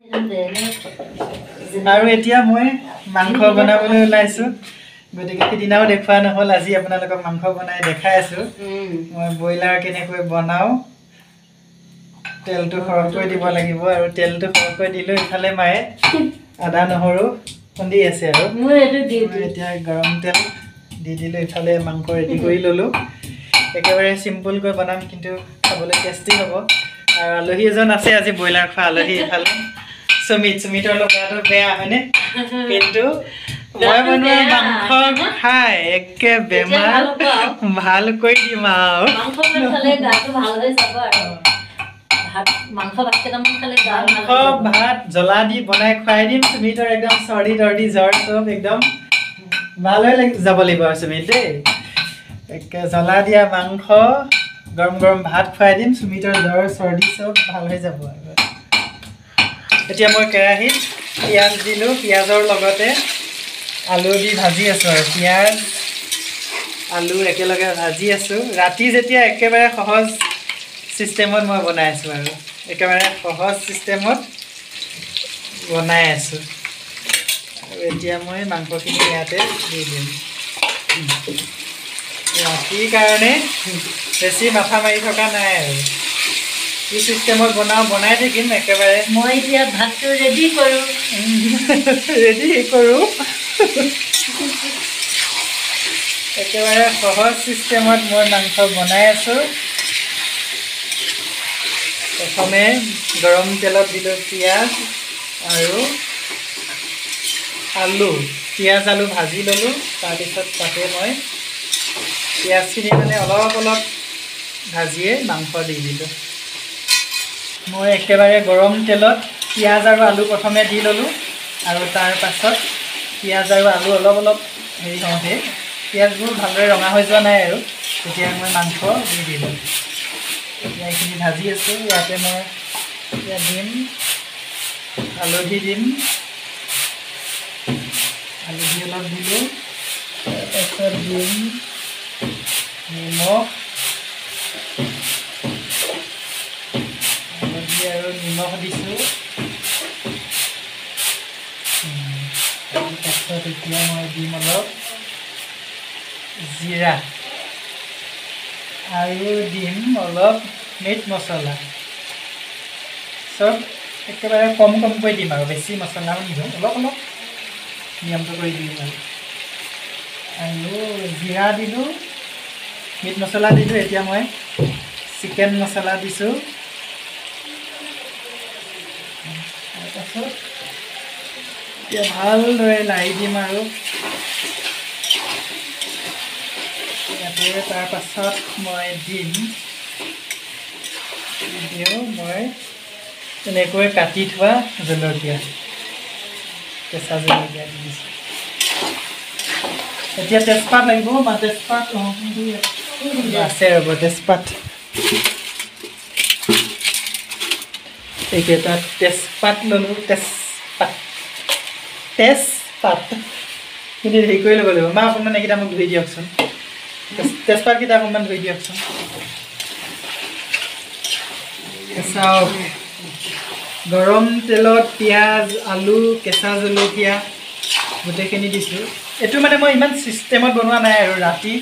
আৰু এতিয়া মই মাংস বনাবলৈ ওলাইছো গতিকে সিদিনাও দেখুৱা নহ'ল আজি আপোনালোকক মাংস বনাই দেখাই আছো মই ব্ৰইলাৰ কেনেকৈ বনাও তেলটো সৰহকৈ দিব লাগিব আৰু তেলটো সৰহকৈ দিলে ইফালে মায়ে আদা নহৰু খুন্দি আছে আৰু মই এতিয়া গৰম তেল দি দিলে ইফালে মাংস ৰেডি কৰি ল'লো একেবাৰে চিম্পলকৈ বনাম কিন্তু খাবলৈ টেষ্টি হ'ব আৰু আলহী এজন আছে আজি ব্ৰইলাৰ খোৱা আলহী ইফালে সুমিতৰ লগাটো বেয়া হয়নে কিন্তু মই বনোৱা মাংস খাই একে বেমাৰ ভাল কৰি দিম আৰু মাংস ভাত জ্বলা দি বনাই খুৱাই দিম সুমিতৰ একদম চৰ্দি তৰ্দি জ্বৰ চব একদম ভাল হৈ যাব লাগিব আৰু সুমিত দেই একে জ্বলা দিয়া মাংস গৰম গৰম ভাত খুৱাই দিম সুমিতৰ জ্বৰ চৰ্দি চব ভাল হৈ যাব আৰু এতিয়া মই কেৰাহীত পিঁয়াজ দিলোঁ পিঁয়াজৰ লগতে আলু দি ভাজি আছোঁ আৰু পিঁয়াজ আলু একেলগে ভাজি আছোঁ ৰাতি যেতিয়া একেবাৰে সহজ চিষ্টেমত মই বনাই আছোঁ আৰু একেবাৰে সহজ চিষ্টেমত বনাই আছোঁ আৰু এতিয়া মই মাংসখিনি ইয়াতে দি দিম ৰাতিৰ কাৰণে বেছি মাথা মাৰি থকা নাই আৰু কি চিষ্টেমত বনাই থাকিম একেবাৰে মই এতিয়া ভাতটো ৰেডি কৰোঁ একেবাৰে সহজ চিষ্টেমত মই মাংস বনাই আছোঁ প্ৰথমে গৰম তেলত দিলোঁ পিঁয়াজ আৰু আলু পিঁয়াজ আলু ভাজি ল'লোঁ তাৰপিছত তাতে মই পিঁয়াজখিনি মানে অলপ ভাজিয়ে মাংস দি দিলোঁ মই একেবাৰে গৰম তেলত পিঁয়াজ আৰু আলু প্ৰথমে দি ল'লোঁ আৰু তাৰ পাছত পিঁয়াজ আৰু আলু অলপ হেৰি হওঁতে পিঁয়াজবোৰ ভালদৰে ৰঙা হৈ যোৱা নাই আৰু তেতিয়া মই মাংস দি দিলোঁ এতিয়া এইখিনি ভাজি আছোঁ ইয়াতে মই এতিয়া দিম হালধি দিম হালধি অলপ দিলোঁ তাৰপাছত দিম নিমখ হালধি আৰু নিমখ দিছোঁ তাৰপাছত এতিয়া মই দিম অলপ জিৰা আৰু দিম অলপ মিট মছলা চব একেবাৰে কমকৈ দিম আৰু বেছি মছলাও নিদিওঁ অলপ নিয়মটো কৰি দিম আৰু জিৰা দিলোঁ মিট মছলা দিলোঁ এতিয়া মই চিকেন মছলা দিছোঁ তাৰপাছত এতিয়া ভালদৰে লাৰি দিম আৰু ইয়াতে তাৰপাছত মই দিওঁ মই এনেকৈ কাটি থোৱা জলকীয়া কেঁচা জলকীয়া দি দিছোঁ এতিয়া তেজপাত লাগিব বা তেজপাত আছে ৰ'ব তেজপাত এইকেইটা তেজপাত ল'লোঁ তেজপাত কিন্তু হেৰি কৰি ল'ব লাগিব মা অকণমান এইকেইটা মোক ধুই দিয়কচোন তেজপাতকেইটা অকণমান ধুই দিয়কচোন চাওক গৰম তেলত পিঁয়াজ আলু কেঁচা জলকীয়া গোটেইখিনি দিছোঁ এইটো মানে মই ইমান চিষ্টেমত বনোৱা নাই আৰু ৰাতি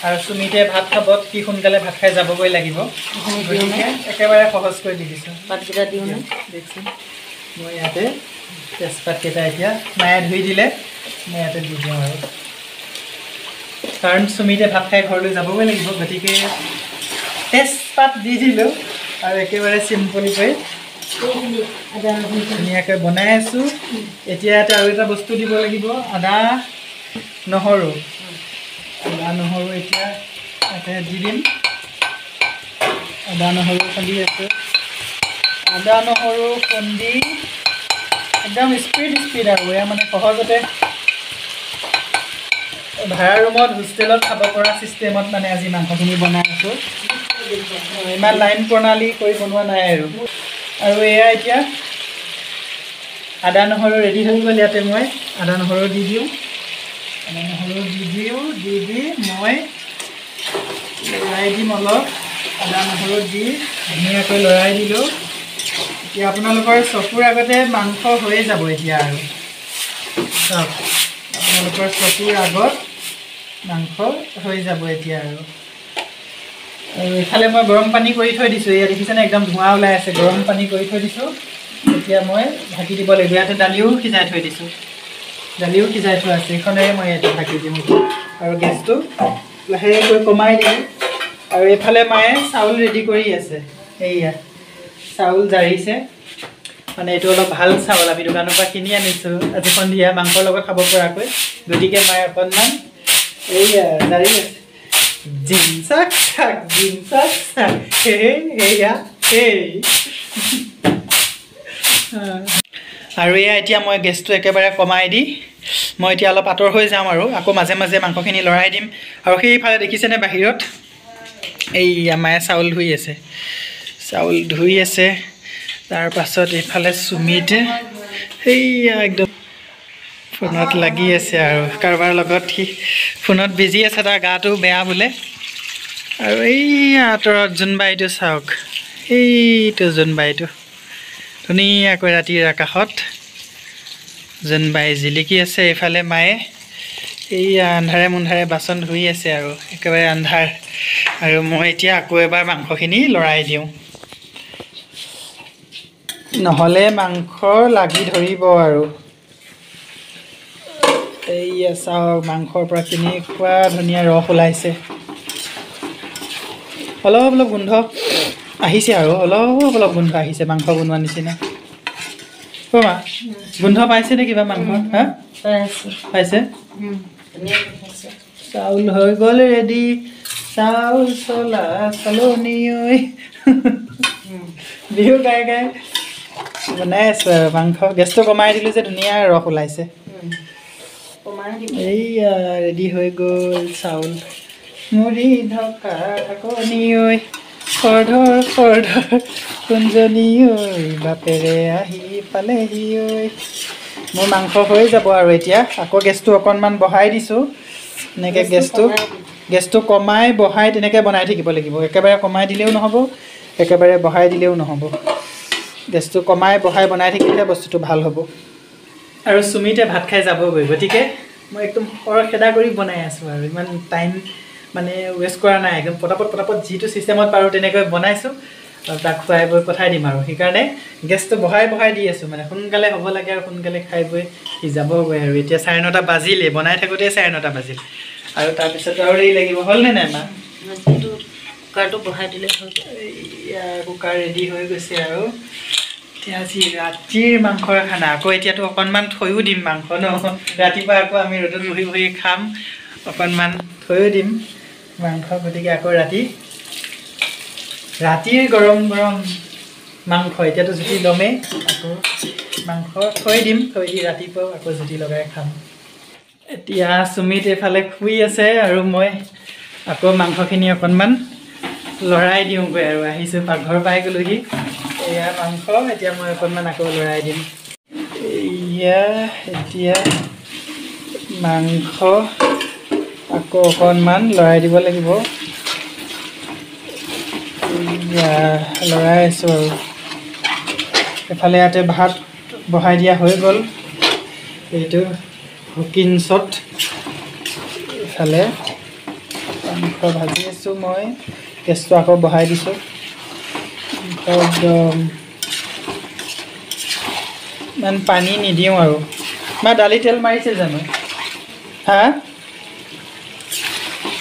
আৰু সুমিতে ভাত খাব কি সোনকালে ভাত খাই যাবগৈ লাগিব গতিকে একেবাৰে সহজকৈ দি দিছোঁ পাতকেইটা দিওঁ নে দেখিছোঁ মই ইয়াতে তেজপাতকেইটা এতিয়া মায়ে ধুই দিলে মই ইয়াতে দি দিওঁ আৰু কাৰণ সুমিতে ভাত খাই ঘৰলৈ যাবগৈ লাগিব গতিকে তেজপাত দি দিলোঁ আৰু একেবাৰে চিম্পলকৈ ধুনীয়াকৈ বনাই আছোঁ এতিয়া ইয়াতে আৰু এটা বস্তু দিব লাগিব আদা নহৰু এতিয়া ইয়াতে দি দিম আদা নহৰু খুন্দি আছোঁ আদা নহৰু খুন্দি একদম স্পীড আৰু এয়া মানে সহজতে ভাড়া ৰুমত হোষ্টেলত খাব পৰা চিষ্টেমত মানে আজি মাংসখিনি বনাই আছোঁ ইমান লাইন প্ৰণালী কৰি বনোৱা নাই আৰু এয়া এতিয়া আদা নহৰু ৰেডি হৈ গ'ল ইয়াতে মই আদা নহৰু দি দিওঁ দি মই লৰাই দিম অলপ আদা নহৰু দি ধুনীয়াকৈ লৰাই দিলোঁ এতিয়া আপোনালোকৰ চকুৰ আগতে মাংস হৈয়ে যাব এতিয়া আৰু চাওক আপোনালোকৰ চকুৰ আগত মাংস হৈ যাব এতিয়া আৰু এইফালে মই গৰম পানী কৰি থৈ দিছোঁ এয়া দেখিছেনে একদম ধোঁৱা ওলাই আছে গৰম পানী কৰি থৈ দিছোঁ এতিয়া মই ঢাকি দিব লাগিব ইয়াতে দালিও সিজাই থৈ দিছোঁ দালিও সিজাই থোৱা আছে এইখনেৰে মই ইয়াতে ঢাকি দিম আৰু গেছটো লাহেকৈ কমাই দিম আৰু এইফালে মায়ে চাউল ৰেডি কৰি আছে এইয়া চাউল জাৰিছে মানে এইটো অলপ ভাল চাউল আমি দোকানৰ পৰা কিনি আনিছোঁ আজি সন্ধিয়া মাংসৰ লগত খাব পৰাকৈ গতিকে মায়ে অকণমান এইয়া জাৰি আছে জিনচাক চাক জিনচাক চাক এইয়া এই আৰু এয়া এতিয়া মই গেছটো একেবাৰে কমাই দি মই এতিয়া অলপ আঁতৰ হৈ যাম আৰু আকৌ মাজে মাজে মাংসখিনি লৰাই দিম আৰু সেইফালে দেখিছেনে বাহিৰত এইয়া মায়ে চাউল ধুই আছে তাৰপাছত এইফালে সুমিতে সেইয়া একদম ফোনত লাগি আছে আৰু কাৰোবাৰ লগত সি ফোনত বিজি আছে তাৰ গাটো বেয়া বোলে আৰু এইয়া আঁতৰত জোনবাইটো চাওক এইটো জোনবাইটো ধুনীয়াকৈ ৰাতিৰ আকাশত জোনবাই জিলিকি আছে এইফালে মায়ে এইয়া আন্ধাৰে মুন্ধাৰে বাচন ধুই আছে আৰু একেবাৰে আন্ধাৰ আৰু মই এতিয়া আকৌ এবাৰ মাংসখিনি লৰাই দিওঁ নহ'লে মাংস লাগি ধৰিব আৰু এইয়া চাওক মাংসৰ পৰা কেনেকুৱা ধুনীয়া ৰস ওলাইছে অলপ অলপ গোন্ধ আহিছে আৰু অলপ গোন্ধ আহিছে মাংস বনোৱা নিচিনা মা গোন্ধ পাইছে নে কিবা মাংস হা পাইছে চাউল হৈ গ'ল ৰেডি চাউল চলা চালনি ঐ বিহু গাই গাই বনাই আছোঁ আৰু মাংস গেছটো কমাই দিলোঁ যে ধুনীয়া ৰস ওলাইছে এইয়া ৰেডি হৈ গ'ল চাউল মুড়ি ঢকা ঢাকনি ঐ খৰধৰ কুঞ্জনী ঐ বাপেৰে আহি পালেহি ঐ মোৰ মাংস হৈ যাব আৰু এতিয়া আকৌ গেছটো অকণমান বঢ়াই দিছোঁ এনেকৈ গেছটো কমাই বঢ়াই তেনেকৈ বনাই থাকিব লাগিব একেবাৰে কমাই দিলেও নহ'ব একেবাৰে বঢ়াই দিলেও নহ'ব গেছটো কমাই বঢ়াই বনাই থাকিলে বস্তুটো ভাল হ'ব আৰু সুমিতে ভাত খাই যাবগৈ গতিকে মই একদম খৰখেদা কৰি বনাই আছোঁ আৰু ইমান টাইম মানে ৱেষ্ট কৰা নাই একদম পটাপট যিটো ছিষ্টেমত পাৰোঁ তেনেকৈ বনাইছোঁ আৰু তাক খুৱাই বৈ পঠাই দিম আৰু সেইকাৰণে গেছটো বঢ়াই দি আছোঁ মানে সোনকালে হ'ব লাগে আৰু সোনকালে খাই বৈ সি যাবগৈ আৰু এতিয়া 9:30 বাজিলেই বনাই থাকোঁতে 9:30 বাজিল আৰু তাৰপিছত আৰু দেৰি লাগিব হ'লনে নাই মা কুকাৰটো বহাই দিলে হ'ল এয়া কুকাৰ ৰেডি হৈ গৈছে আৰু এতিয়া আজি ৰাতিৰ মাংসৰ খানা আকৌ এতিয়াতো অকণমান থৈও দিম মাংস ন ৰাতিপুৱা আকৌ আমি ৰ'দত বহি খাম অকণমান থৈও দিম মাংস গতিকে আকৌ ৰাতিৰ গৰম মাংস এতিয়াতো জুতি ল'মেই আকৌ মাংস থৈ দি ৰাতিপুৱাও আকৌ জুতি লগাই খাম এতিয়া সুমিত এইফালে শুই আছে আৰু মই আকৌ মাংসখিনি অকণমান লৰাই দিওঁগৈ আৰু আহিছোঁ পাকঘৰ পাই গ'লোহি এয়া মাংস এতিয়া মই অকণমান আকৌ লৰাই দিম এয়া এতিয়া মাংস আকৌ অকণমান লৰাই দিব লাগিব লৰাই আছোঁ আৰু এফালে ইয়াতে ভাত বহাই দিয়া হৈ গ'ল এইটো হুকিনছত ইফালে মাংস ভাজি আছোঁ মই গেছটো আকৌ বহাই দিছোঁ একদম ইমান পানী নিদিওঁ আৰু মা দালি তেল মাৰিছিল জানো হা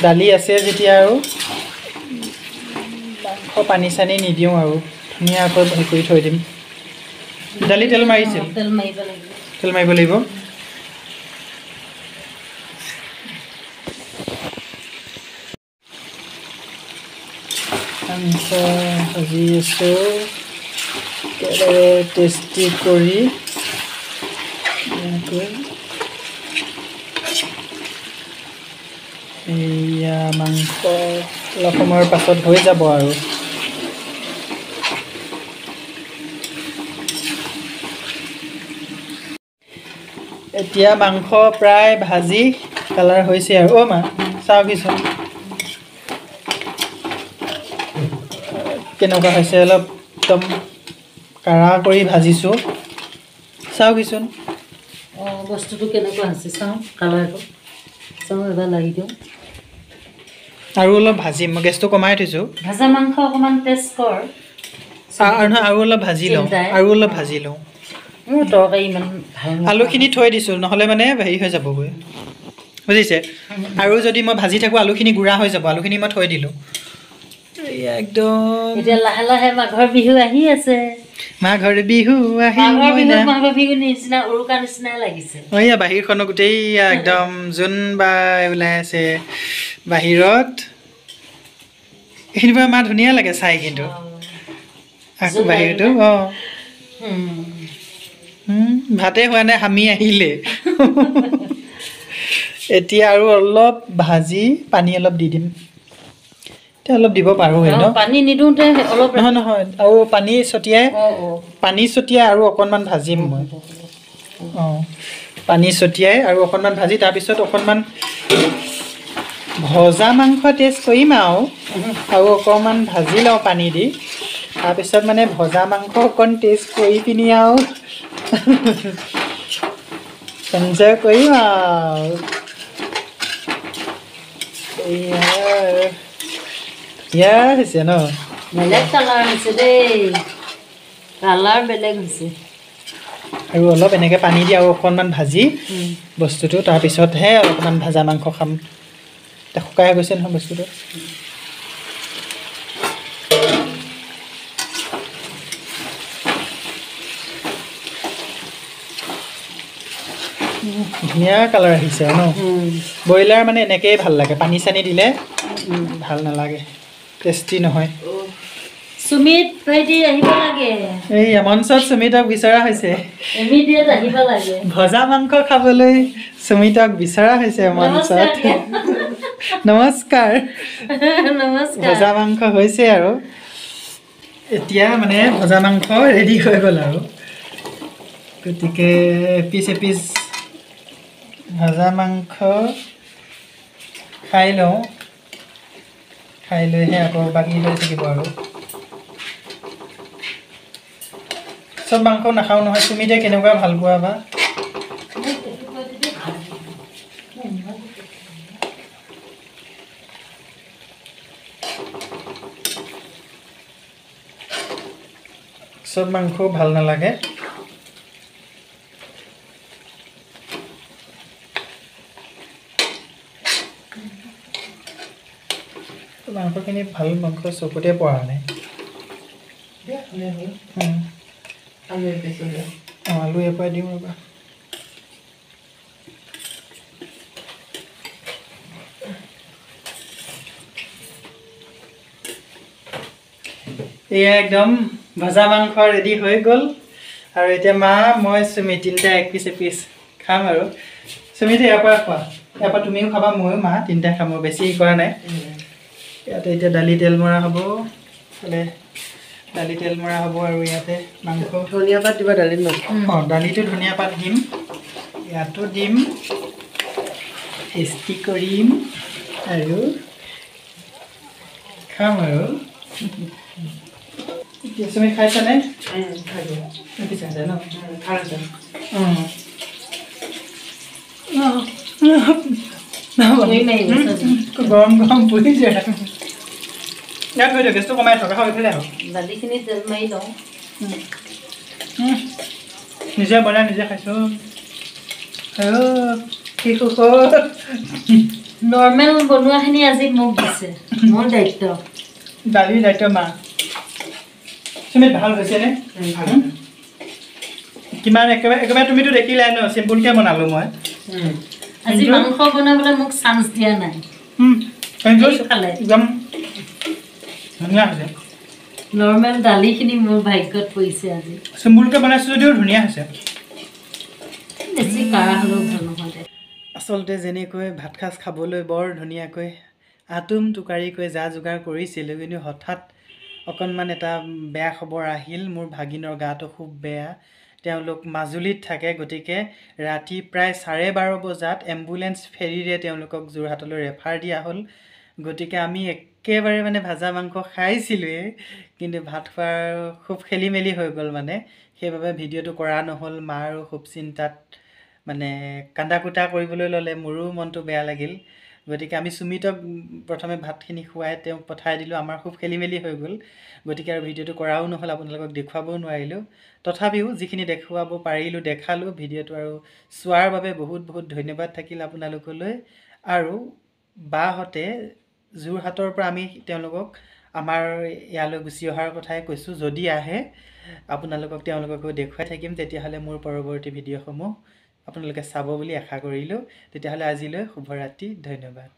দালি আছে যেতিয়া আৰু মাংস পানী চানী নিদিওঁ আৰু ধুনীয়াকৈ হেৰি কৰি থৈ দিম দালি তেল মাৰিছিল তেল মাৰিব লাগিব মাংস ভাজি আছোঁ একেবাৰে টেষ্টি কৰি এইয়া মাংস অলপ সময়ৰ পাছত হৈ যাব আৰু এতিয়া মাংস প্ৰায় ভাজি কালাৰ হৈছে আৰু মা চাওকচোন কেনেকুৱা হৈছে অলপ একদম কাঢ়া কৰি ভাজিছোঁ চাওকচোন অঁ বস্তুটো কেনেকুৱা হৈছে চাওঁ কালাৰটো চাওঁ এবাৰ লাগি দিওঁ আৰু অলপ ভাজিম মই গেছটো কমাই থৈছোঁ ভাজা মাংস অকণমান টেষ্ট কৰ আৰু অলপ ভাজি লওঁ মোৰ তৰকাৰী ইমান ভাল নহয় আলুখিনি থৈ দিছোঁ নহ'লে মানে হেৰি হৈ যাবগৈ বুজিছে আৰু যদি মই ভাজি থাকোঁ আলুখিনি গুড়া হৈ যাব আলুখিনি মই থৈ দিলোঁ একদম এতিয়া লাহে লাহে মাঘৰ বিহু আহি আছে মাঘৰ বিহু মাঘৰ বিহু নিচিনা উৰুকা নিচিনাই লাগিছে এয়া বাহিৰখনো গোটেই একদম জোন বা ওলাই আছে বাহিৰত এইখিনিৰ পৰা মা ধুনীয়া লাগে চাই কিন্তু আকৌ বাহিৰতো অঁ ভাতে হোৱা নাই হামি আহিলে এতিয়া আৰু অলপ ভাজি পানী অলপ দি দিম এতিয়া অলপ দিব পাৰোঁ ন পানী নিদিওঁতে অলপ নহয় আৰু পানী ছটিয়াই আৰু অকণমান ভাজিম মই অঁ পানী ছটিয়াই আৰু অকণমান ভাজি তাৰপিছত অকণমান ভজা মাংস টেষ্ট কৰিম আৰু অকণমান ভাজি লওঁ পানী দি তাৰপিছত মানে ভজা মাংস অকণ টেষ্ট কৰি পিনি আৰু এনজয় কৰিম আৰু এয়া হৈছে ন বেলেগ কালাৰ হৈছে দেই কালাৰ বেলেগ হৈছে আৰু অলপ এনেকৈ পানী দি আৰু অকণমান ভাজি বস্তুটো তাৰপিছতহে অকণমান ভাজা মাংস খাম এতিয়া শুকাই গৈছে নহয় বস্তুটো ধুনীয়া কালাৰ আহিছে ন ব্ৰইলাৰ মানে এনেকৈয়ে ভাল লাগে পানী চানী দিলে ভাল নালাগে টেষ্টি নহয় সুমিত ভাইটি আহিব লাগে এই মঞ্চত সুমিতক বিচৰা হৈছে ইমিডিয়েট আহিব লাগে ভজা মাংস খাবলৈ সুমিতক বিচৰা হৈছে মঞ্চত নমস্কাৰ ভজা মাংস হৈছে আৰু এতিয়া মানে ভজা মাংস ৰেডি হৈ গ'ল আৰু গতিকে এপিচ ভজা মাংস খাই লওঁ খাই লৈহে আকৌ বাকী হৈ থাকিব আৰু চব মাংস নাখাওঁ নহয় তুমি এতিয়া কেনেকুৱা ভাল পোৱা বা চব মাংস ভাল নালাগে মাংসখিনি ভাল মাংস চকুতে পৰা নাই আলু এপাই দিওঁ ৰ'বা এয়া একদম ভজা মাংস ৰেডি হৈ গ'ল আৰু এতিয়া মা মই সুমিত তিনিটা এপিচ খাম আৰু সুমিত ইয়াৰ পৰা খোৱা ইয়াৰ পৰা তুমিও খাবা ময়ো মা তিনিটা খাম বেছি কৰা নাই ইয়াতে এতিয়া দালি তেল মৰা হ'ব দালি তেল মৰা হ'ব আৰু ইয়াতে মাংস ধনিয়া পাত দিবা দালিত অঁ দালিটো ধনিয়া পাত দিম ইয়াতো দিম টেষ্টি কৰিম আৰু খাম আৰু তুমি খাইছানে খাইছা ন গৰম পৰিছে ইয়াত থৈ দিয়ক গেছটো কমাই থকা হয় এইফালে আহক দালিখিনি তেল মাৰি লওঁ নিজে বনাই নিজে খাইছোঁ কি সুখ নৰ্মেল বনোৱাখিনি আজি মোক দিছে মোৰ দায়িত্ব দালিৰ দায়িত্ব মা সুমিত ভাল হৈছেনে কিমান একেবাৰে তুমিতো দেখিলাই ন চিম্পুলকৈ বনালোঁ মই আজি মাংস বনাবলৈ মোক চান্স দিয়া নাই একদম ধুনীয়া হৈছে নৰ্মেল দালিখিনি মোৰ ভাগ্যত পৰিছে আজি চিম্পুলকৈ বনাইছোঁ যদিও ধুনীয়া হৈছে বেছি কাঢ়া হ'লেও ভাল নহয় আচলতে যেনেকৈ ভাত সাজ খাবলৈ বৰ ধুনীয়াকৈ আতুম টোকাৰিকৈ যা যোগাৰ কৰিছিলোঁ কিন্তু হঠাৎ অকণমান এটা বেয়া খবৰ আহিল মোৰ ভাগিনৰ গাটো খুব বেয়া তেওঁলোক মাজুলীত থাকে গতিকে ৰাতি প্ৰায় 12:30 বজাত এম্বুলেঞ্চ ফেৰীৰে তেওঁলোকক যোৰহাটলৈ ৰেফাৰ দিয়া হ'ল গতিকে আমি একেবাৰে মানে ভাজা মাংস খাইছিলোঁৱেই, কিন্তু ভাত খোৱাৰ খুব খেলি মেলি হৈ গ'ল মানে, সেইবাবে ভিডিঅ'টো কৰা নহ'ল। মাৰো খুব চিন্তাত মানে কান্দা কুটা কৰিবলৈ ল'লে, মোৰো মনটো বেয়া লাগিল। গতিকে আমি সুমিতক প্ৰথমে ভাতখিনি খুৱাই তেওঁক পঠাই দিলোঁ। আমাৰ খুব খেলি মেলি হৈ গ'ল, গতিকে আৰু ভিডিঅ'টো কৰাও নহ'ল, আপোনালোকক দেখুৱাবও নোৱাৰিলোঁ। তথাপিও যিখিনি দেখুৱাব পাৰিলোঁ দেখালোঁ। ভিডিঅ'টো আৰু চোৱাৰ বাবে বহুত বহুত ধন্যবাদ থাকিল আপোনালোকলৈ। আৰু বাহঁতে যোৰহাটৰ পৰা আমি তেওঁলোকক আমাৰ ইয়ালৈ গুচি অহাৰ কথাই কৈছোঁ। যদি আহে তেওঁলোককো দেখুৱাই থাকিম। তেতিয়াহ'লে মোৰ পৰৱৰ্তী ভিডিঅ'সমূহ আপোনালোকে চাব বুলি আশা কৰিলোঁ। তেতিয়াহ'লে আজিলৈ শুভৰাত্ৰি, ধন্যবাদ।